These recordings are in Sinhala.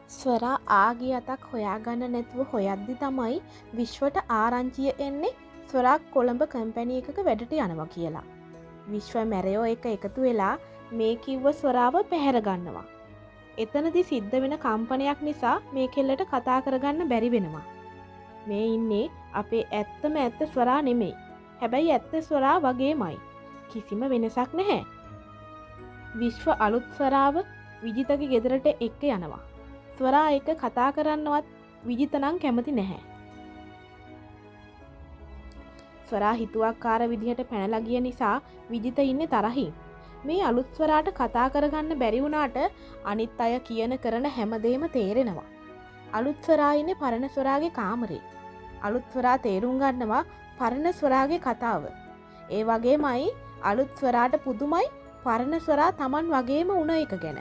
ස්වරා ආගේ අතක් හොයාගන්න නැතුව හොයද්දි තමයි විශ්වට ආරංචිය එන්නේ ස්වරා කොළඹ කම්පැණි එකක වැඩට යනවා කියලා. විශ්ව මැරයෝ එක එකතු වෙලා මේ කිව්ව ස්වරාව පැහැරගන්නවා. එතනදි සිද්ධ වෙන කම්පනයක් නිසා මේ කෙල්ලට කතා කරගන්න බැරි වෙනවා. මේ ඉන්නේ අපේ ඇත්තම ඇත්ත ස්වරා නෙමෙයි. හැබැයි ඇත්ත ස්වරා වගේමයි. කිසිම වෙනසක් නැහැ. විශ්ව අලුත් ස්වරාව විජිතගේ ගෙදරට එක්ක යනවා. ස්වරා එක කතා කරන්නවත් විජිතනං කැමති නැහැ. ස්වරා හිතුවක්කාර විදිහට පැනලා ගිය නිසා විජිත ඉන්නේ තරහින්. මේ අලුත් ස්වරාට කතා කරගන්න බැරි වුණාට අනිත් අය කියන කරන හැමදේම තේරෙනවා. අලුත් ස්වරා ඉන්නේ පරණ ස්වරාගේ කාමරේ. අලුත් ස්වරා තේරුම් ගන්නවා පරණ ස්වරාගේ කතාව. ඒ වගේමයි අලුත් ස්වරාට පුදුමයි පරණ ස්වරා Taman වගේම වුණ එක ගැන.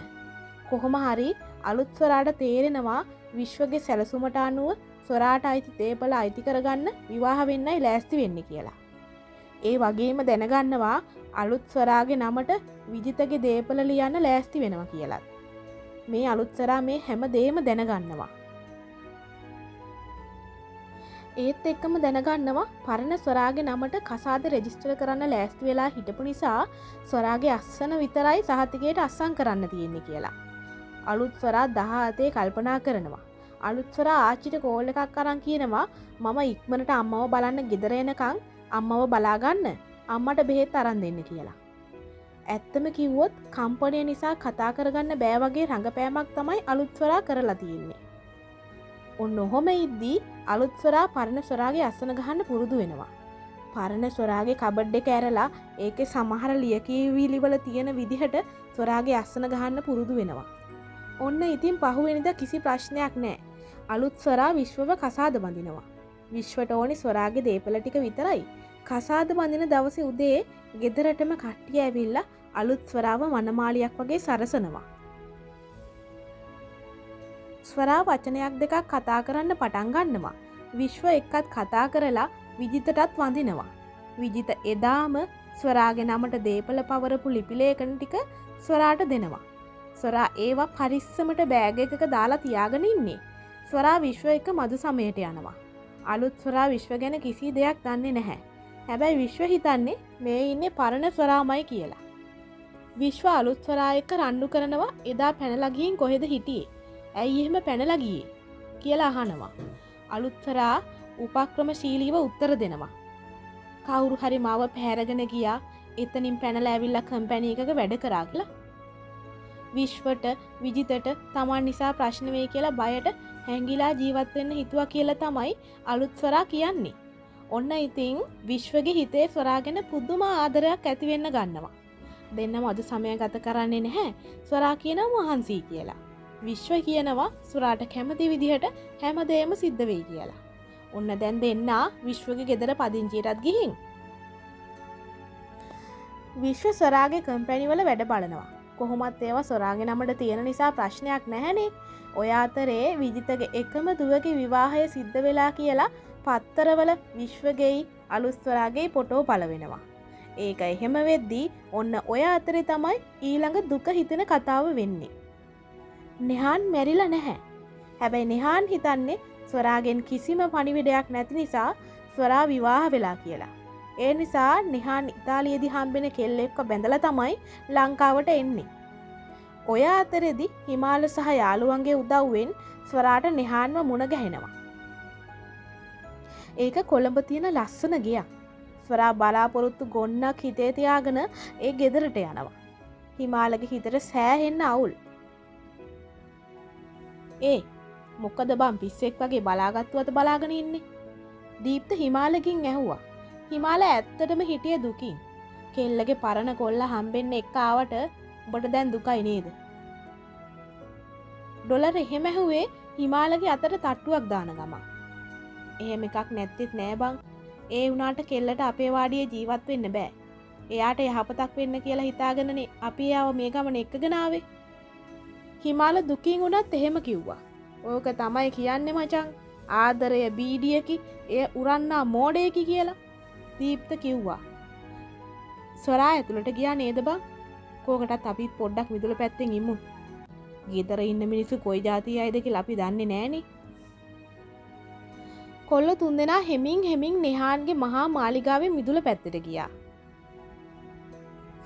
කොහොම හරි අලුත් ස්වරාට තේරෙනවා විශ්වගේ සැලසුමට අනුව ස්වරාට අයිති දේපල අයිති කරගන්න විවාහ වෙන්නයි ලෑස්ති වෙන්නේ කියලා. ඒ වගේම දැනගන්නවා අලුත් ස්වරාගේ නමට විජිතගේ දේපල ලියන්න ලෑස්ති වෙනවා කියලා. මේ අලුත් ස්වරා මේ හැම දෙයක්ම දැනගන්නවා. ඒත් එක්කම දැනගන්නවා පරණ ස්වරාගේ නමට කසාද රෙජිස්ටර් කරන්න ලෑස්ති වෙලා හිටපු නිසා ස්වරාගේ අස්සන විතරයි සහතිකයට අස්සම් කරන්න තියෙන්නේ කියලා. අලුත් ස්වරා 17 කල්පනා කරනවා. අලුත් ස්වරා ආච්චිට කෝල් එකක් අරන් කියනවා මම ඉක්මනට අම්මව බලන්න ගෙදර එනකන් අම්මව බලාගන්න අම්මට බෙහෙත් අරන් දෙන්න කියලා. ඇත්තම කිව්වොත් කම්පැනි නිසා කතා කරගන්න බෑ වගේ රඟපෑමක් තමයි අලුත් ස්වරා කරලා තියෙන්නේ. ඔන්න ඔහොම ඉද්දී අලුත් ස්වරා පරණ ස්වරාගේ අස්සන ගහන්න පුරුදු වෙනවා. පරණ ස්වරාගේ කබඩ් එක ඇරලා ඒකේ සමහර ලියකියවිලි වල තියෙන විදිහට ස්වරාගේ අස්සන ගහන්න පුරුදු වෙනවා. ඔන්න ඉතින් පහුවෙනිදා කිසි ප්‍රශ්නයක් නැහැ. අලුත් ස්වරා විශ්වව කසාද බඳිනවා. විශ්වට ඕනි ස්වරාගේ දේපල ටික විතරයි. කසාද බඳින දවසේ උදේ ගෙදරටම කට්ටිය ඇවිල්ලා අලුත් ස්වරාව වනමාලියක් වගේ සරසනවා. ස්වරා වචනයක් දෙකක් කතා කරන්න පටන් ගන්නවා. විශ්ව එක්කත් කතා කරලා විජිතටත් වඳිනවා. විජිත එදාම ස්වරාගේ නමට දේපල පවරපු ලිපිලේඛන ටික ස්වරාට දෙනවා. ස්වරා ඒවා පරිස්සමට බෑග් එකක දාලා තියාගෙන ඉන්නේ. ස්වරා විශ්ව එක්ක මදු සමයට යනවා. අලුත් ස්වරා විශ්ව ගැන කිසි දෙයක් දන්නේ නැහැ. හැබැයි විශ්ව හිතන්නේ මේ ඉන්නේ පරණ ස්වරාමයි කියලා. විශ්ව අලුත් ස්වරා එක්ක රණ්ඩු කරනවා එදා පැනලා ගිහින් කොහෙද හිටියේ? ඇයි එහෙම පැනලා ගියේ? කියලා අහනවා. අලුත් ස්වරා උපක්‍රමශීලීව උත්තර දෙනවා. කවුරු හරි මාව පැහැරගෙන ගියා. එතනින් පැනලා ඇවිල්ලා කම්පැනි එකක වැඩ කරා කියලා. විශ්වට විජිතට Taman නිසා ප්‍රශ්න වෙයි කියලා බයට හැංගිලා ජීවත් වෙන්න හිතුවා කියලා තමයි අලුත් ස්වරා කියන්නේ. ඔන්න ඉතින් විශ්වගේ හිතේ ස්වරා ගැන පුදුම ආදරයක් ඇති වෙන්න ගන්නවා. දෙන්නම අද සමය ගත කරන්නේ නැහැ. ස්වරා කියනවා මහන්සි කියලා. විශ්ව කියනවා ස්වරාට කැමති විදිහට හැමදේම සිද්ධ වෙයි කියලා. ඔන්න දැන් දෙන්නා විශ්වගේ ගෙදර පදිංචියටත් ගිහින් විශ්ව ස්වරාගේ කම්පැනි වල වැඩ බලනවා. කොහොමත් ඒවා ස්වරාගේ නමට තියෙන නිසා ප්‍රශ්නයක් නැහැනේ. ඔය අතරේ විජිතගේ එකම දුවගේ විවාහය සිද්ධ වෙලා කියලා පත්තරවල විශ්වගෙයි අලුත් ස්වරාගේ ෆොටෝ පළ වෙනවා. ඒක එහෙම වෙද්දී ඔන්න ඔය අතරේ තමයි ඊළඟ දුක හිතෙන කතාව වෙන්නේ. නිහාන් මැරිලා නැහැ. හැබැයි නිහාන් හිතන්නේ ස්වරාගෙන් කිසිම පණිවිඩයක් නැති නිසා ස්වරා විවාහ වෙලා කියලා. ඒ නිසා නිහාන් ඉතාලියේදී හම්බෙන කෙල්ලෙක්ව බැඳලා තමයි ලංකාවට එන්නේ. ඔය අතරේදී හිමාල සහ යාළුවන්ගේ උදව්වෙන් ස්වරාට නිහාන්ව මුණ ගැහෙනවා. ඒක කොළඹ තියෙන ලස්සන ගෙයක්. ස්වරා බලාපොරොත්තු ගොන්නක් හිතේ තියාගෙන ඒ ගෙදරට යනවා. හිමාලගේ හිතට සෑහෙන්න අවුල්. මොකද බං පිස්සෙක් වගේ බලාගත්තුවත බලාගෙන ඉන්නේ? දීප්ත හිමාලකින් ඇහුවා. හිමාල ඇත්තටම හිටියේ දුකින්. කෙල්ලගේ පරණ කොල්ල හම්බෙන්න එක්ක ආවට ඔබට දැන් දුකයි නේද? ඩොලර් එහෙම ඇහුවේ හිමාලගේ අතට තට්ටුවක් දාන ගමන්. එහෙම එකක් නැත්තේත් නෑ බං. ඒ වුණාට කෙල්ලට අපේ වාඩියේ ජීවත් වෙන්න බෑ. එයාට යහපතක් වෙන්න කියලා හිතාගෙනනේ අපි ආව මේ ගමන එක්කගෙන ආවේ. හිමාල දුකින් වුණත් එහෙම කිව්වා. ඕක තමයි කියන්නේ මචං. ආදරය බීඩියකි එය උරන්නා මෝඩයකි කියලා. දීප්ත කිව්වා. ස්වරා ඇතුළට ගියා නේද බං? කෝකටත් අපි පොඩ්ඩක් විදුල පැත්තෙන් ඉමු. ගෙදර ඉන්න මිනිස්සු කොයි જાතිය අයද කියලා අපි දන්නේ නෑනේ. කොල්ල තුන්දෙනා හෙමින් නිහාන්ගේ මහා මාලිගාවේ මිදුල පැත්තට ගියා.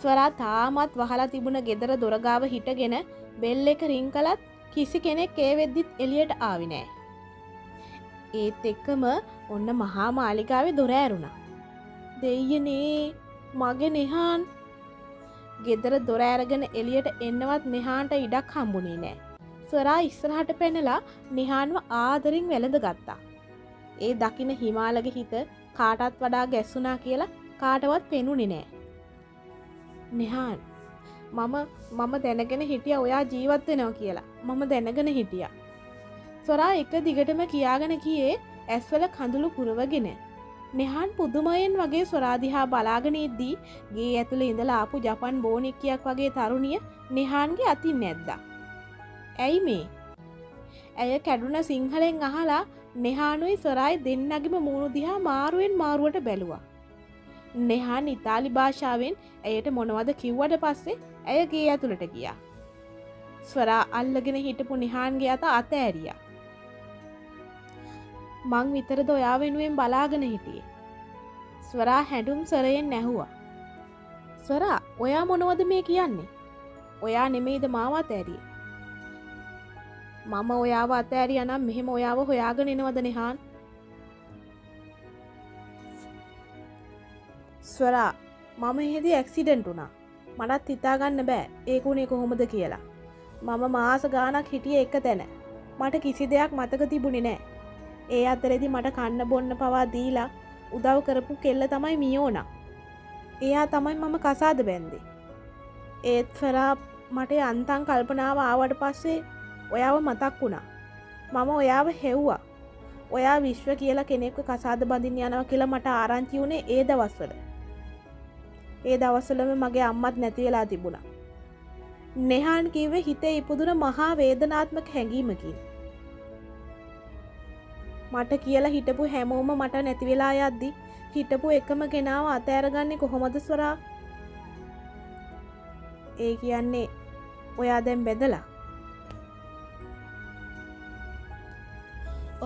ස්වරා තාමත් වහලා තිබුණ ගෙදර දොරගාව හිටගෙන බෙල් එක රින් කළත් කිසි කෙනෙක් ඒ වෙද්දිත් එළියට ආවේ නෑ. ඒත් එක්කම ඔන්න මහා මාලිගාවේ දොර ඇරුණා. දෙයියනේ මගේ නිහාන්. ගෙදර දොර ඇරගෙන එළියට එන්නවත් නිහාන්ට ඉඩක් හම්බුනේ නෑ. ස්වරා ඉස්සරහට පැනලා නිහාන්ව ආදරින් වැළඳ ගත්තා. ඒ දකින හිමාලගේ හිත කාටත් වඩා ගැස්සුණා කියලා කාටවත් පෙනුනේ නෑ. නිහාන් මම දැනගෙන හිටියා ඔයා ජීවත් වෙනවා කියලා. මම දැනගෙන හිටියා. ස්වරා එක දිගටම කියාගෙන ගියේ ඇස්වල කඳුළු පුරවගෙන. නිහාන් පුදුමයෙන් වගේ ස්වරා දිහා බලාගෙන ඉද්දී ගේ ඇතුලේ ඉඳලා ආපු ජපන් බෝනික්කියක් වගේ තරුණිය නිහාන්ගේ අතින් නැද්දා. ඇයි මේ? ඇය කැඩුන සිංහලෙන් අහලා නිහානුයි ස්වරායි දෙන්නගේම මූණු දිහා මාරුවෙන් මාරුවට බැලුවා. නිහාන් ඉතාලි භාෂාවෙන් ඇයට මොනවද කිව්වට පස්සේ ඇය ගේ ඇතුළට ගියා. ස්වරා අල්ලගෙන හිටපු නිහාන්ගේ අත ඇරියා. මං විතරද ඔයා වෙනුවෙන් බලාගෙන හිටියේ. ස්වරා හැඩුම් සරයෙන් නැහුවා. ස්වරා ඔයා මොනවද මේ කියන්නේ? ඔයා නෙමෙයිද මාව අතෑරියේ? මම ඔයාව අතෑරියා නම් මෙහෙම ඔයාව හොයාගෙන එනවද නිහාන්? ස්වරා මම එහෙදී ඇක්සිඩන්ට් වුණා. මටත් හිතාගන්න බෑ ඒක උනේ කොහොමද කියලා. මම මාස ගාණක් හිටියේ එක තැන. මට කිසි දෙයක් මතක තිබුණේ නෑ. ඒ අතරේදී මට කන්න බොන්න පවා දීලා උදව් කරපු කෙල්ල තමයි මියෝනා. එයා තමයි මම කසාද බැන්දේ. ඒත් ස්වරා මට අන්තං කල්පනාව ආවට පස්සේ ඔයාව මතක් වුණා. මම ඔයාව හෙව්වා. ඔයා විශ්ව කියලා කෙනෙක්ව කසාද බඳින්න යනවා කියලා මට ආරංචි වුණේ ඒ දවස්වල. ඒ දවස්වලම මගේ අම්මත් නැති වෙලා තිබුණා. නිහාන් කිව්වේ හිතේ ඉපදුන මහා වේදනාත්මක හැඟීමකින්. මට කියලා හිටපු හැමෝම මට නැති වෙලා යද්දි හිටපු එකම කෙනාව අතෑරගන්නේ කොහොමද ස්වරා? ඒ කියන්නේ ඔයා දැන් බෙදලා.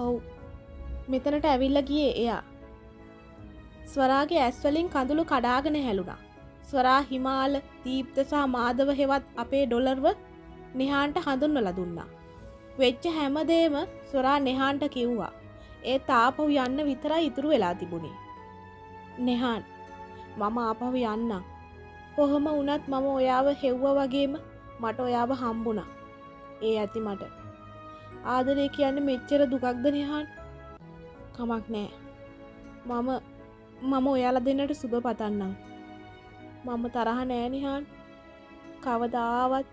ඔව් මෙතනට ඇවිල්ලා ගියේ එයා. ස්වරාගේ ඇස් වලින් කඳුළු කඩාගෙන හැලුණා. ස්වරා හිමාල, දීප්ත සහ මාධව හෙවත් අපේ ඩොලර්ව නිහාන්ට හඳුන්වලා දුන්නා. වෙච්ච හැමදේම ස්වරා නිහාන්ට කිව්වා. ඒ තාපහු යන්න විතරයි ඉතුරු වෙලා තිබුණේ. නිහාන් මම ආපහු යන්නම්. කොහොම වුණත් මම ඔයාව හෙව්වා වගේම මට ඔයාව හම්බුණා. ඒ ඇති මට. ආදරේ කියන්නේ මෙච්චර දුකක්ද නිහාන්? කමක් නෑ. මම ඔයාලා දෙන්නට සුබ පතන්නම්. මම තරහ නෑ නිහාන්. කවදාවත්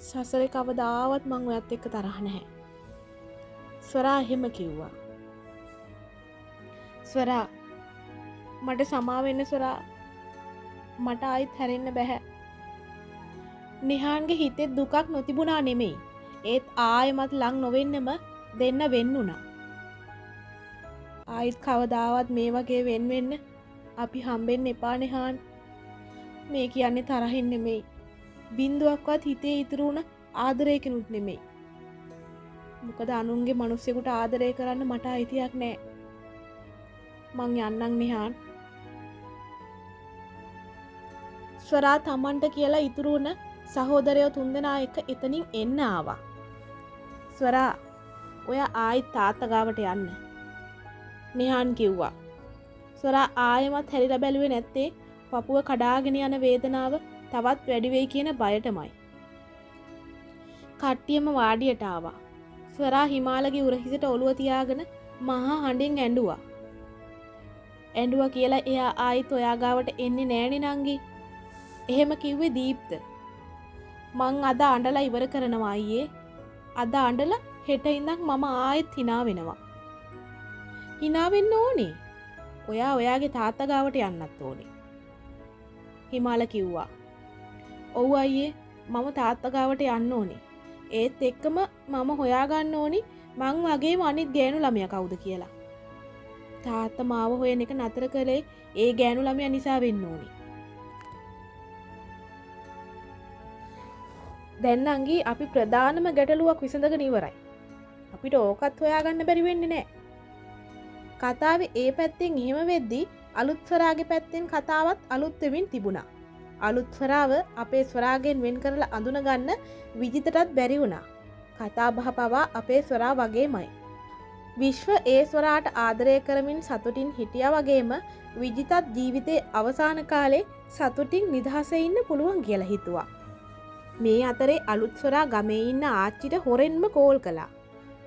සසරේ කවදාවත් මං ඔයත් එක්ක තරහ නැහැ. ස්වරා එහෙම කිව්වා. ස්වරා මට සමා වෙන්න ස්වරා. මට ආයිත් හැරෙන්න බෑ. නිහාන්ගේ හිතේ දුකක් නොතිබුණා නෙමෙයි. ඒත් ආයෙමත් ලං නොවෙන්නම දෙන්න වෙන්නුණා. ආයිත් කවදාවත් මේ වගේ වෙන්න අපි හම්බෙන්න එපා නිහාන්. මේ කියන්නේ තරහින් නෙමෙයි. බින්දුවක්වත් හිතේ ඉතුරු වුණ ආදරයකිනුත් නෙමෙයි. මොකද අනුන්ගේ මිනිස්සුෙකුට ආදරය කරන්න මට අයිතියක් නෑ. මං යන්නම් නිහාන්. ස්වරා තමන්ට කියලා ඉතුරු වුණ සහෝදරයෝ තුන්දෙනා එක එතනින් එන්න ආවා. ස්වරා ඔය ආයිත් තාත්තා ගාවට යන්න. නිහාන් කිව්වා. ස්වරා ආයෙමත් හැරිලා බැලුවේ නැත්තේ පපුව කඩාගෙන යන වේදනාව තවත් වැඩි වෙයි කියන බයටමයි. කට්ටියම වාඩියට ආවා. ස්වරා හිමාලගේ උරහිසට ඔළුව තියාගෙන මහා හඬින් ඇඬුවා. ඇඬුවා කියලා එයා ආයිත් ඔයා ගාවට එන්නේ නෑනේ නංගි. එහෙම කිව්වේ දීප්ත. මං අද අඬලා ඉවර කරනවා අයියේ. අද අඬලා හෙට ඉඳන් මම ආයෙත් hina වෙනවා. hina වෙන්න ඕනේ. ඔයා ඔයාගේ තාත්තා ගාවට යන්නත් ඕනේ. හිමාල කිව්වා. ඔව් අයියේ මම තාත්තා ගාවට යන්න ඕනේ. ඒත් එක්කම මම හොයාගන්න ඕනි මං වගේම අනිත් ගෑනු ළමයා කවුද කියලා. තාත්තා මාව හොයන එක නතර කළේ ඒ ගෑනු ළමයා නිසා වෙන්න ඕනි. දැන් අංගී අපි ප්‍රධානම ගැටලුවක් විසඳගෙන ඉවරයි. අපිට ඕකත් හොයාගන්න බැරි වෙන්නේ නැහැ. කතාවේ ඒ පැත්තෙන් එහෙම වෙද්දී අලුත් ස්වරාගේ පැත්තෙන් කතාවත් අලුත් වෙමින් තිබුණා. අලුත් ස්වරාව අපේ ස්වරාගෙන් වෙන් කරලා අඳුනගන්න විජිතටත් බැරි වුණා. කතා බහ පවා අපේ ස්වරා වගේමයි. විශ්ව ඒ ස්වරාට ආදරය කරමින් සතුටින් හිටියා වගේම විජිතත් ජීවිතේ අවසාන කාලේ සතුටින් නිදහසේ ඉන්න පුළුවන් කියලා හිතුවා. මේ අතරේ අලුත් ස්වරා ගමේ ඉන්න ආච්චිට හොරෙන්ම කෝල් කළා.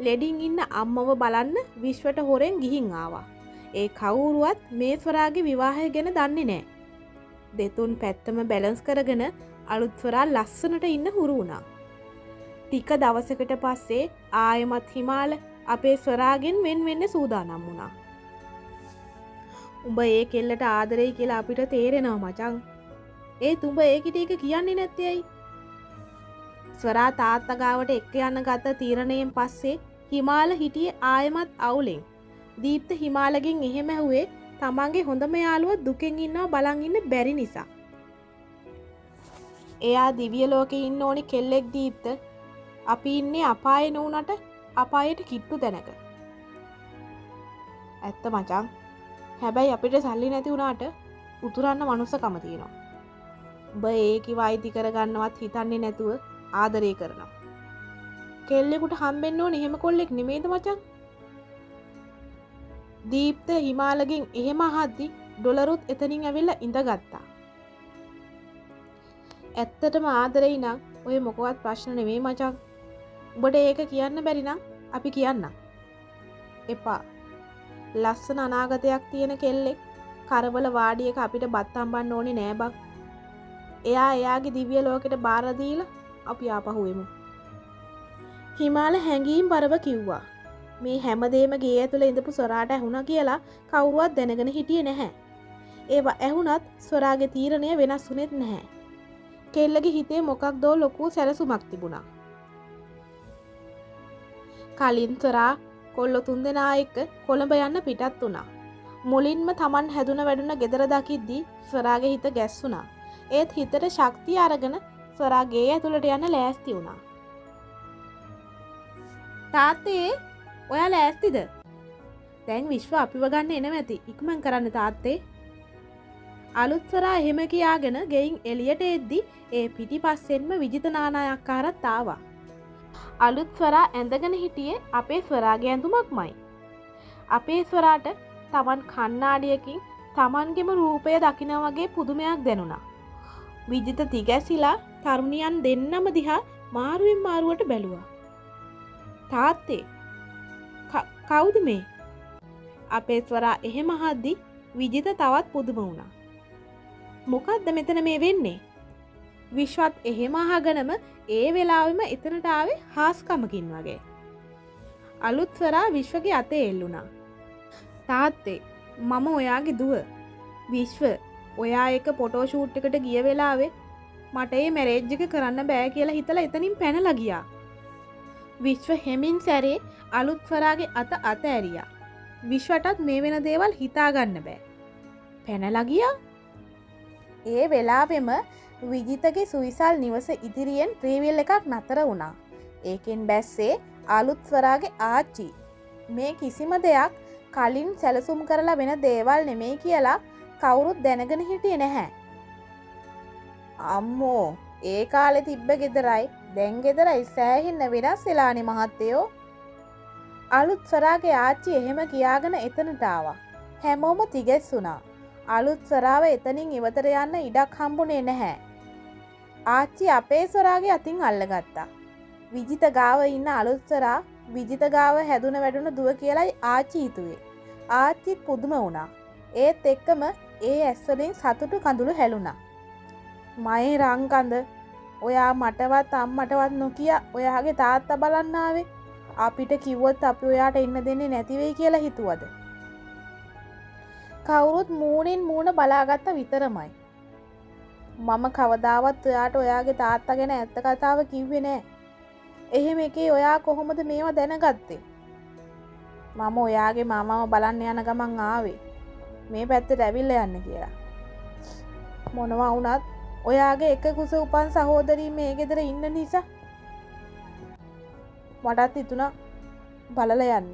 ලෙඩින් ඉන්න අම්මව බලන්න විශ්වට හොරෙන් ගිහින් ආවා. ඒ කවුරුවත් මේ ස්වරාගේ විවාහය ගැන දන්නේ නැහැ. දෙතුන් පැත්තම බැලන්ස් කරගෙන අලුත් ස්වරා ලස්සනට ඉන්න හුරු වුණා. ටික දවසකට පස්සේ ආයෙමත් හිමාල අපේ ස්වරාගෙන් වෙන් වෙන්න සූදානම් වුණා. උඹ ඒ කෙල්ලට ආදරෙයි කියලා අපිට තේරෙනවා මචං. ඒත් උඹ ඒ කිටික කියන්නේ නැත්තේ ඇයි? ස්වරා තාත්තා ගාවට එක්ක යන්න ගත්ත තීරණයෙන් පස්සේ හිමාල හිටියේ ආයෙමත් අවුලෙන්. දීප්ත හිමාලගෙන් එහෙම ඇහුවේ තමන්ගේ හොඳම යාළුවා දුකෙන් ඉන්නවා බලන් ඉන්න බැරි නිසා. එයා දිව්‍ය ලෝකේ ඉන්න ඕනි කෙල්ලෙක් දීප්ත. අපි ඉන්නේ අපායේ නුනට අපායට කිට්ටු තැනක. ඇත්ත මචං. හැබැයි අපිට සල්ලි නැති වුණාට උතුරන්න මනුස්සකම තියෙනවා. උඹ ඒකි වයිති කරගන්නවත් හිතන්නේ නැතුව ආදරය කරනවා. කෙල්ලෙකුට හම්බෙන්න ඕනේ එහෙම කොල්ලෙක් නෙමෙයිද මචං? දීප්ත හිමාලගෙන් එහෙම අහද්දි ඩොලරුත් එතනින් ඇවිල්ලා ඉඳගත්තා. ඇත්තටම ආදරෙයි නම් ඔය මොකවත් ප්‍රශ්න නෙමෙයි මචං. උඹට ඒක කියන්න බැරි නම් අපි කියන්නම්. එපා. ලස්සන අනාගතයක් තියෙන කෙල්ලෙක් කරවල වාඩියක අපිට බත් හම්බන්න ඕනේ නෑ බං. එයා එයාගේ දිව්‍ය ලෝකෙට බාර දීලා අපි ආපහු එමු. හිමාල හැංගීම් බරව කිව්වා. මේ හැමදේම ගේ ඇතුළේ ඉඳපු ස්වරාට ඇහුණා කියලා කවුරුවත් දැනගෙන හිටියේ නැහැ. ඒවා ඇහුණත් ස්වරාගේ තීරණය වෙනස් වුණෙත් නැහැ. කෙල්ලගේ හිතේ මොකක්දෝ ලොකු සැලසුමක් තිබුණා. කලින් ස්වරා කොල්ලෝ තුන්දෙනා එක්ක කොළඹ යන්න පිටත් වුණා. මුලින්ම Taman හැදුන වැඩුණ ගෙදර දකිද්දී ස්වරාගේ හිත ගැස්සුණා. ඒත් හිතට ශක්තිය අරගෙන ස්වරා ගේ ඇතුළට යන්න ලෑස්ති වුණා. තාත්තේ ඔයා ලෑස්තිද? දැන් විශ්ව අපිව ගන්න එනවා ඇති. ඉක්මන් කරන්න තාත්තේ. අලුත් ස්වරා එහෙම කියාගෙන ගෙයින් එළියට එද්දි ඒ පිටිපස්සෙන්ම විජිත නානායක්කාරත් ආවා. අලුත් ස්වරා ඇඳගෙන හිටියේ අපේ ස්වරාගේ ඇඳුමක්මයි. අපේ ස්වරාට Taman කණ්ණාඩියකින් Tamanගේම රූපය දකිනා වගේ පුදුමයක් දැනුණා. විජිත තිගැසිලා තරුණියන් දෙන්නම දිහා මාරුවෙන් මාරුවට බැලුවා. තාත්තේ කවුද මේ? අපේ ස්වරා එහෙම අහද්දි විජිත තවත් පුදුම වුණා. මොකද්ද මෙතන මේ වෙන්නේ? විශ්වත් එහෙම අහගෙනම ඒ වෙලාවෙම එතනට ආවේ හාස්කමකින් වගේ. අලුත් ස්වරා විශ්වගේ අතේ එල්ලුණා. තාත්තේ මම ඔයාගේ දුව. විශ්ව ඔයා එක ෆොටෝ ෂූට් එකට ගිය වෙලාවේ මට මේ මැරේජ් එක කරන්න බෑ කියලා හිතලා එතනින් පැනලා ගියා. විශ්ව හැමින් සැරේ අලුත් ස්වරාගේ අත ඇරියා. විශ්වටත් මේ වෙන දේවල් හිතා ගන්න බෑ. පැනලා ගියා. ඒ වෙලාවෙම විජිතගේ සුවිසල් නිවස ඉදිරියෙන් ට්‍රීවිල් එකක් නතර වුණා. ඒකෙන් බැස්සේ අලුත් ස්වරාගේ ආච්චි. මේ කිසිම දෙයක් කලින් සැලසුම් කරලා වෙන දේවල් නෙමෙයි කියලා කවුරුත් දැනගෙන හිටියේ නැහැ. අම්මෝ ඒ කාලේ තිබ්බ ගෙදරයි දැන් ගෙදරයි සෑහෙන්න වෙනස් වෙලානේ මහත්තයෝ. අලුත් ස්වරාගේ ආච්චි එහෙම කියාගෙන එතනට ආවා. හැමෝම තිගැස්සුණා. අලුත් ස්වරාව එතනින් ඉවතට යන්න ඉඩක් හම්බුනේ නැහැ. ආච්චි අපේ ස්වරාගේ අතින් අල්ලගත්තා. විජිත ගාව ඉන්න අලුත් ස්වරා විජිත ගාව හැදුන වැඩුණ දුව කියලායි ආච්චි හිතුවේ. ආච්චිත් පුදුම වුණා. ඒත් එක්කම ඒ ඇස්වලින් සතුටු කඳුළු හැලුණා. මයේ රංකඳ ඔයා මටවත් අම්මටවත් නොකිය ඔයාගේ තාත්තා බලන්න ආවේ. අපිට කිව්වොත් අපි ඔයාට ඉන්න දෙන්නේ නැති වෙයි කියලා හිතුවද? කවුරුත් මූණින් මූණ බලාගත්ත විතරමයි. මම කවදාවත් ඔයාට ඔයාගේ තාත්තා ගැන ඇත්ත කතාව කිව්වේ නෑ. එහෙම එකේ ඔයා කොහොමද මේවා දැනගත්තේ? මම ඔයාගේ මාමාව බලන්න යන ගමන් ආවේ. මේ පැත්තට ඇවිල්ලා යන්න කියලා. මොනවා වුණත් ඔයාගේ එක කුස උපන් සහෝදරී මේ ගෙදර ඉන්න නිසා මටත් හිතුණා බලල යන්න.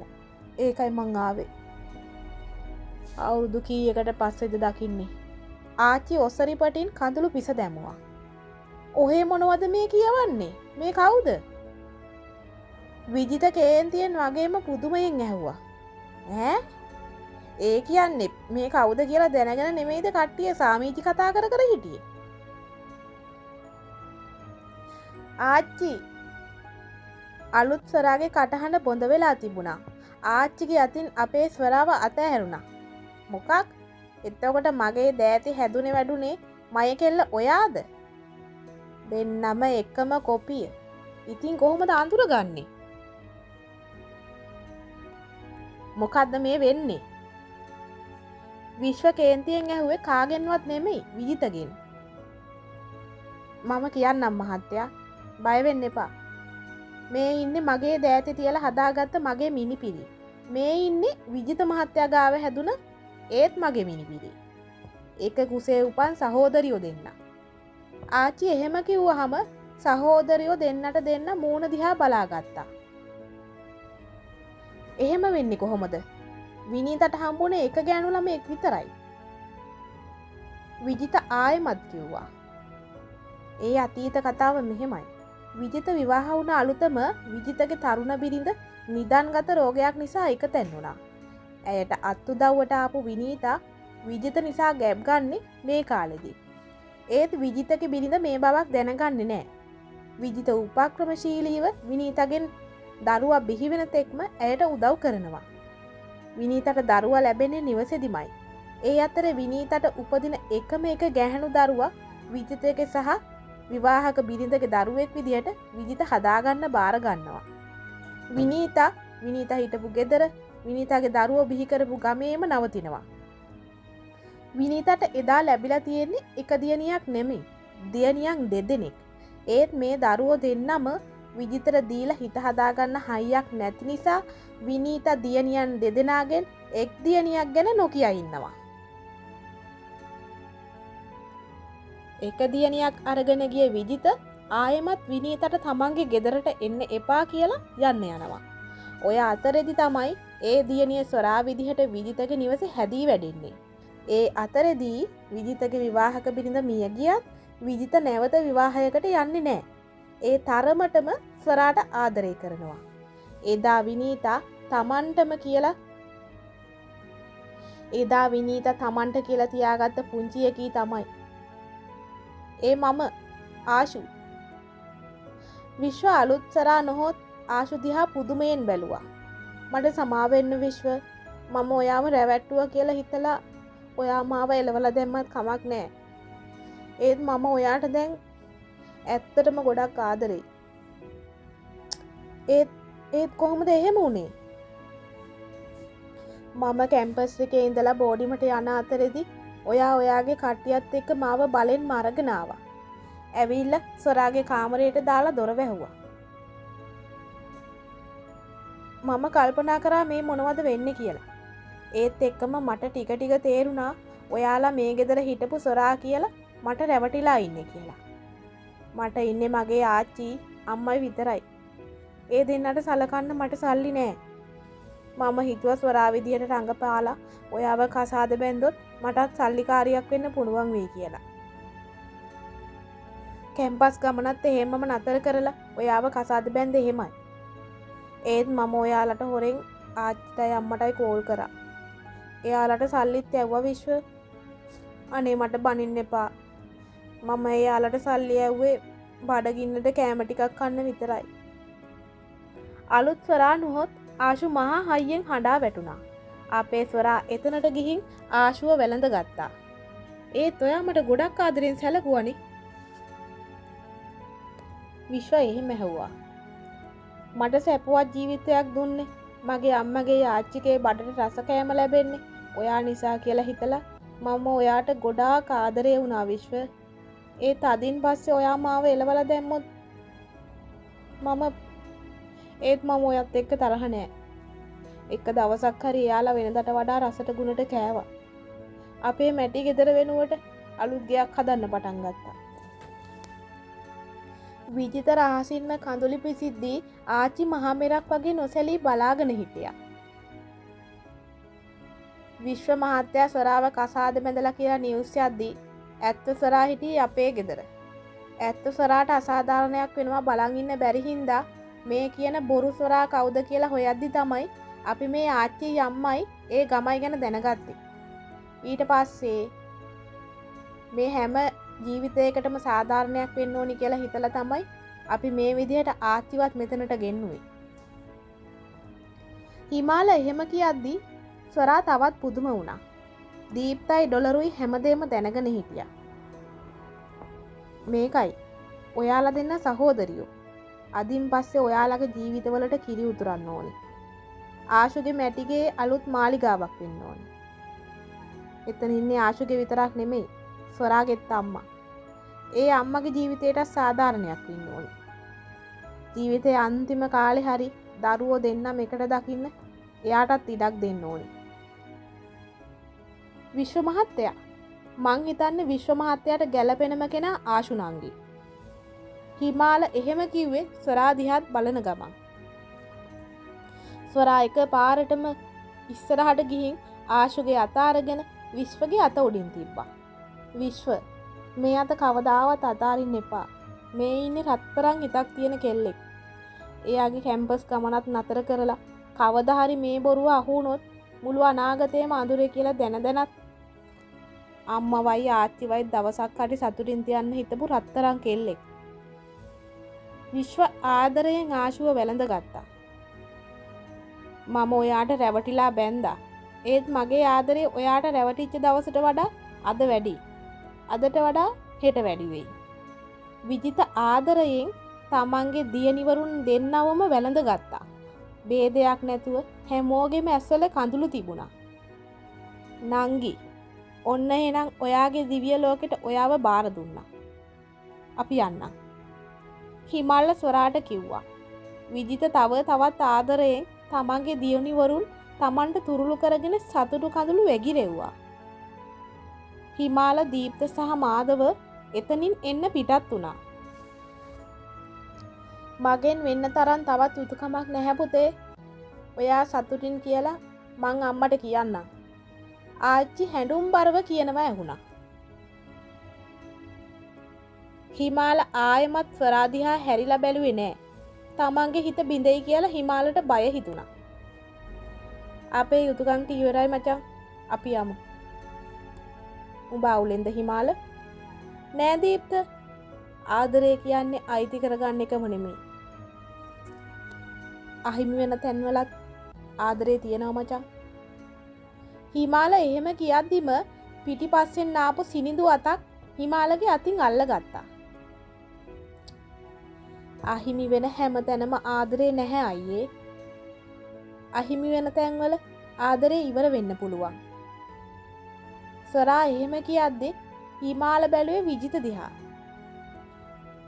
ඒකයි මං ආවේ. අවුරුදු කීයකට පස්සෙද දකින්නේ. ආච්චි ඔස්සරිපටින් කඳුළු පිස දැමුවා. ඔහේ මොනවද මේ කියවන්නේ? මේ කවුද? විජිත කේන්තියෙන් වගේම පුදුමයෙන් ඇහුවා. ඈ? ඒ කියන්නේ මේ කවුද කියලා දැනගෙන නෙමෙයිද කට්ටිය සාමීචි කතා කර කර හිටියේ? ආච්චි අලුත් ස්වරාගේ කටහඬ බොඳ වෙලා තිබුණා. ආච්චිගේ අතින් අපේ ස්වරාව අතහැරුණා. මොකක්? එතකොට මගේ දෑති හැදුනේ වැඩුනේ මය කෙල්ල ඔයාද? දෙන්නම එකම කොපිය. ඉතින් කොහොමද අඳුරගන්නේ? මොකද්ද මේ වෙන්නේ? විශ්ව කේන්තියෙන් ඇහුවේ කාගෙන්වත් නෙමෙයි විජිතගෙන්. මම කියන්නම් මහත්තයා, බය වෙන්න එපා. මේ ඉන්නේ මගේ දෑතේ තියලා හදාගත්ත මගේ මිනිපිරි. මේ ඉන්නේ විජිත මහත්තයා ගාව හැදුන ඒත් මගේ මිනිපිරි. එක කුසේ උපන් සහෝදරියෝ දෙන්න. ආච්චි එහෙම කිව්වහම සහෝදරියෝ දෙන්නට දෙන්න මූණ දිහා බලාගත්තා. එහෙම වෙන්නේ කොහොමද? විනීතට හම්බුනේ එක ගෑනු ළමෙක් විතරයි. විජිත ආයෙමත් කිව්වා. ඒ අතීත කතාව මෙහෙමයි. විජිත විවාහ වුණ අලුතම විජිතගේ තරුණ බිරිඳ නිදන්ගත රෝගයක් නිසා එකතැන් වුණා. ඇයට අත්උදව්වට ආපු විනීතා විජිත නිසා ගැබ් ගන්නේ මේ කාලෙදී. ඒත් විජිතගේ බිරිඳ මේ බවක් දැනගන්නේ නැහැ. විජිත උපක්‍රමශීලීව විනීතගෙන් දරුවා බිහි වෙන තෙක්ම ඇයට උදව් කරනවා. විනීතට දරුවා ලැබෙන්නේ නිවසේදීමයි. ඒ අතර විනීතට උපදින එකම එක ගැහැණු දරුවා විජිතගේ සහ විවාහක බිරිඳගේ දරුවෙක් විදිහට විජිත හදාගන්න බාර ගන්නවා. විනීතා හිටපු ගෙදර විනීතාගේ දරුවෝ බිහි කරපු ගමේම නවතිනවා. විනීතට එදා ලැබිලා තියෙන්නේ එක දියණියක් නෙමෙයි, දියණියන් දෙදෙනෙක්. ඒත් මේ දරුවෝ දෙන්නම විජිතට දීලා හිත හදාගන්න හයියක් නැති නිසා විනීතා දියණියන් දෙදෙනාගෙන් එක් දියණියක් ගැන නොකිය ඉන්නවා. එක දියණියක් අරගෙන ගිය විජිත ආයෙමත් විනීතට තමන්ගේ ගෙදරට එන්න එපා කියලා යන්න යනවා. ඔය අතරෙදි තමයි ඒ දියණිය සොරා විදිහට විජිතගේ නිවසේ හැදී වැඩෙන්නේ. ඒ අතරෙදී විජිතගේ විවාහක බිරිඳ මිය ගියත් විජිත නැවත විවාහයකට යන්නේ නැහැ. ඒ තරමටම ස්වරාට ආදරය කරනවා. එදා විනීතා තමන්ට කියලා තියාගත්ත පුංචි එකී තමයි. ඒ මම ආශු. විශ්ව අලුත් සරා නොහොත් ආශු දිහා පුදුමයෙන් බැලුවා. මට සමා වෙන්න විශ්ව. මම ඔයාව රැවට්ටුවා කියලා හිතලා ඔයා මාව එලවලා දැම්මත් කමක් නැහැ. ඒත් මම ඔයාට දැන් ඇත්තටම ගොඩක් ආදරෙයි. ඒත් කොහොමද එහෙම වුනේ? මම කැම්පස් එකේ ඉඳලා බෝඩිමට යන අතරේදී ඔයාගේ කට්ටියත් එක්ක මාව බලෙන් අරගෙන ආවා. ඇවිල්ලා සොරාගේ කාමරයට දාලා දොර වැහුවා. මම කල්පනා කරා මේ මොනවද වෙන්නේ කියලා. ඒත් එක්කම මට ටික ටික තේරුණා ඔයාලා මේ ගෙදර හිටපු සොරා කියලා මට රැවටිලා ඉන්නේ කියලා. මට ඉන්නේ මගේ ආච්චි අම්මයි විතරයි. ඒ දෙන්නට සලකන්න මට සල්ලි නෑ. මම හිතුවා ස්වරා විදියට රඟපාලා ඔයාව කසාද බැන්දොත් මටත් සල්ලිකාරියක් වෙන්න පුළුවන් වෙයි කියලා. කැම්පස් ගමනත් එහෙමම නතර කරලා ඔයාව කසාද බැන්ද එහෙමයි. ඒත් මම ඔයාලට හොරෙන් ආච්චිටයි අම්මටයි කෝල් කරා. එයාලට සල්ලිත් යවුවා විශ්ව. අනේ මට බනින්න එපා. මම එයාලට සල්ලි යවුවේ බඩගින්නට කෑම ටිකක් කන්න විතරයි. අලුත් ස්වරා නොහොත් ආශු මහා හයියෙන් හඬා වැටුණා. අපේ ස්වරා එතනට ගිහින් ආශුව වැළඳ ගත්තා. ඒත් ඔයා මට ගොඩක් ආදරෙන් සැලකුවනේ. විශ්ව එහෙම ඇහුවා. මට සැපවත් ජීවිතයක් දුන්නේ මගේ අම්මගේ ආච්චිගේ බඩට රස කෑම ලැබෙන්නේ ඔයා නිසා කියලා හිතලා මම ඔයාට ගොඩාක් ආදරේ වුණා විශ්ව. ඒ තදින් පස්සේ ඔයා මාව එලවලා දැම්මොත් මම ඔයත් එක්ක තරහ නෑ. එක දවසක් හරි එයාලා වෙනදට වඩා රසට ගුණට කෑවා. අපේ මැටි ගෙදර වෙනුවට අලුත් ගයක් හදන්න පටන් ගත්තා. විජිත රහසින්ම කඳුලි පිසිද්දී ආච්චි මහමෙරක් වගේ නොසැලී බලාගෙන හිටියා. විශ්ව මහත්තයා සොරාව කසාද බැඳලා කියලා නිවුස් යද්දී ඇත්ත සොරා හිටියේ අපේ ගෙදර. ඇත්ත සොරාට අසාධාරණයක් වෙනවා බලන් ඉන්න බැරි හින්දා මේ කියන බොරු සොරා කවුද කියලා හොයද්දි තමයි අපි මේ ආච්චි අම්මයි ඒ ගමයි ගැන දැනගත්තේ. ඊට පස්සේ මේ හැම ජීවිතයකටම සාධාරණයක් වෙන්න ඕනි කියලා හිතලා තමයි අපි මේ විදිහට ආච්චිවත් මෙතනට ගෙන්නුවේ. හිමාල එහෙම කියද්දී ස්වරා තවත් පුදුම වුණා. දීප්තයි ඩොලරුයි හැමදේම දැනගෙන හිටියා. මේකයි ඔයාලා දෙන්න සහෝදරියෝ. අදින් පස්සේ ඔයාලගේ ජීවිතවලට කිරි උතුරන්න ඕනි. ආශුගේ මැටිගේ අලුත් මාලිගාවක් වෙන්න ඕනි. එතන ඉන්නේ ආශුගේ විතරක් නෙමෙයි ස්වරාගෙත් අම්මා. ඒ අම්මගේ ජීවිතේට සාධාරණයක් වෙන්න ඕනි. ජීවිතේ අන්තිම කාලේ හරි දරුවෝ දෙන්නම එකට දකින්න එයාටත් ඉඩක් දෙන්න ඕනි. විශ්ව මහත්තයා මං හිතන්නේ විශ්ව මහත්තයාට ගැළපෙනම කෙනා ආශු නංගි. හිමාල එහෙම කිව්වේ ස්වරා දිහාත් බලන ගමන්. ස්වරා එක පාරටම ඉස්සරහට ගිහින් ආශුගේ අත අරගෙන විශ්වගේ අත උඩින් තිබ්බා. විශ්ව මේ අත කවදාවත් අතාරින්න එපා. මේ ඉන්නේ රත්තරන් හිතක් තියෙන කෙල්ලෙක්. එයාගේ කැම්පස් ගමනත් නතර කරලා කවදා හරි මේ බොරුව අහු වුණොත් මුළු අනාගතේම අඳුරේ කියලා දැන දැනත් අම්මවයි ආච්චිවයි දවසක් හරි සතුටින් තියන්න හිතපු රත්තරන් කෙල්ලෙක්. විශ්ව ආදරයෙන් ආශුව වැළඳගත්තා. මම ඔයාට රැවටිලා බැන්දා. ඒත් මගේ ආදරේ ඔයාට රැවටිච්ච දවසට වඩා අද වැඩි. අදට වඩා හෙට වැඩි වෙයි. විජිත ආදරයෙන් තමන්ගේ දියණිවරුන් දෙන්නවම වැළඳගත්තා. ભેදයක් නැතුව හැමෝගෙම ඇස්වල කඳුළු තිබුණා. නංගි ඔන්න එහෙනම් ඔයාගේ දිව්‍ය ලෝකෙට ඔයාව බාර දුන්නා. අපි යන්නම්. හිමල්ල ස්වරාට කිව්වා. විජිත තවත් ආදරයෙන් තමන්ගේ දියණිවරුන් තමන්ට තුරුළු කරගෙන සතුටු කඳුළු වැగిරෙව්වා. හිමාල දීප්ත සහ මාධව එතනින් එන්න පිටත් වුණා. මගෙන් වෙන්න තරම් තවත් යුතුයකමක් නැහැ පුතේ. ඔයා සතුටින් කියලා මං අම්මට කියන්නම්. ආච්චි හැඬුම් බරව කියනවා ඇහුණා. හිමාල ආයෙමත් ස්වරා දිහා හැරිලා බැලුවේ නෑ. තමන්ගේ හිත බිඳෙයි කියලා හිමාලට බය හිතුණා. අපේ යුතුයකම් ටික ඉවරයි මචං. අපි යමු. උඹ අවුලෙන්ද හිමාල? නෑ දීප්ත. ආදරය කියන්නේ අයිති කරගන්න එකම නෙමෙයි. අහිමි වෙන තැන්වලත් ආදරේ තියෙනවා මචං. හිමාල එහෙම කියද්දිම පිටිපස්සෙන් ආපු සිනිඳු අතක් හිමාලගේ අතින් අල්ලගත්තා. අහිමි වෙන හැම තැනම ආදරේ නැහැ අයියේ. අහිමි වෙන තැන්වල ආදරේ ඉවර වෙන්න පුළුවන්. ස්වරා එහෙම කියද්දි හිමාල බැලුවේ විජිත දිහා.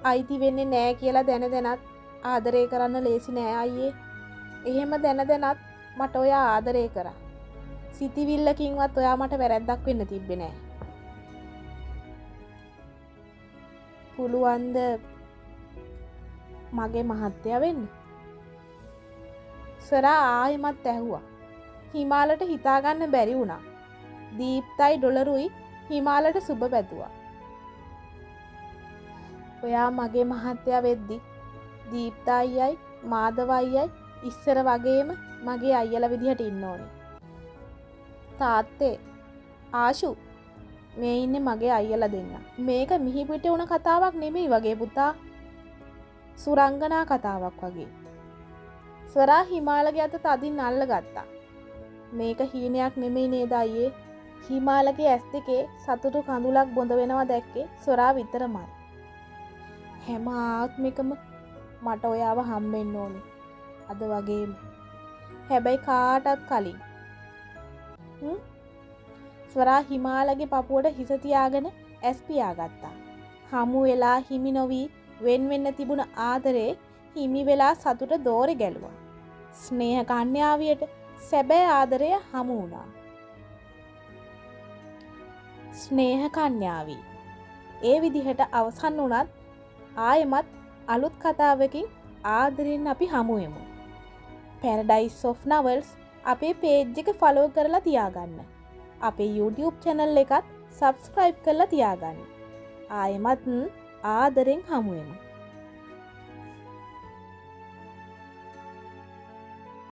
අයිති වෙන්නේ නෑ කියලා දැන දැනත් ආදරේ කරන්න ලේසි නෑ අයියේ. එහෙම දැන දැනත් මට ඔයා ආදරේ කරා. සිතිවිල්ලකින්වත් ඔයා මට වැරැද්දක් වෙන්න තිබ්බේ නෑ. පුළුවන්ද මගේ මහත්තයා වෙන්න? ස්වරා ආයෙමත් ඇහුවා. හිමාලට හිතාගන්න බැරි වුණා. දීප්තයි ඩොලරුයි හිමාලට සුබ පැතුවා. ඔයා මගේ මහත්තයා වෙද්දි දීප්ත අයියයි මාධව අයියයි ඉස්සර වගේම මගේ අයියලා විදිහට ඉන්න ඕනේ. තාත්තේ ආශු මේ ඉන්නේ මගේ අයියලා දෙන්න. මේක මිහිපිට වුණ කතාවක් නෙමෙයි වගේ පුතා. සුරංගනා කතාවක් වගේ. ස්වරා හිමාලගේ අත තදින් අල්ලගත්තා. මේක හීනයක් නෙමෙයි නේද අයියේ? හිමාලගේ ඇස් දෙකේ සතුටු කඳුලක් බොඳ වෙනවා දැක්කේ ස්වරා විතරමයි. හැම ආත්මිකම මට ඔයාව හම්බෙන්න ඕනේ. අද වගේම. හැබැයි කාටත් කලින්. ස්වරා හිමාලගේ පපුවට හිස තියාගෙන ඇස් පියාගත්තා. හමු වෙලා හිමි නොවි වෙන් වෙන්න තිබුණ ආදරේ හිමි වෙලා සතුට දෝරේ ගැලුවා. ස්නේහ කන්‍යාවියට සැබෑ ආදරය හමු වුණා. ස්නේහ කන්‍යාවී ඒ විදිහට අවසන් වුණත් ආයෙමත් අලුත් කතාවකින් ආදරෙන් අපි හමුවෙමු. පැරඩයිස් of නවල්ස් අපේ පේජ් එක ෆලෝ කරලා තියාගන්න. අපේ YouTube channel එකත් සබස්ක්‍රයිබ් කරලා තියාගන්න. ආයෙමත් ආදරෙන් හමුවෙමු.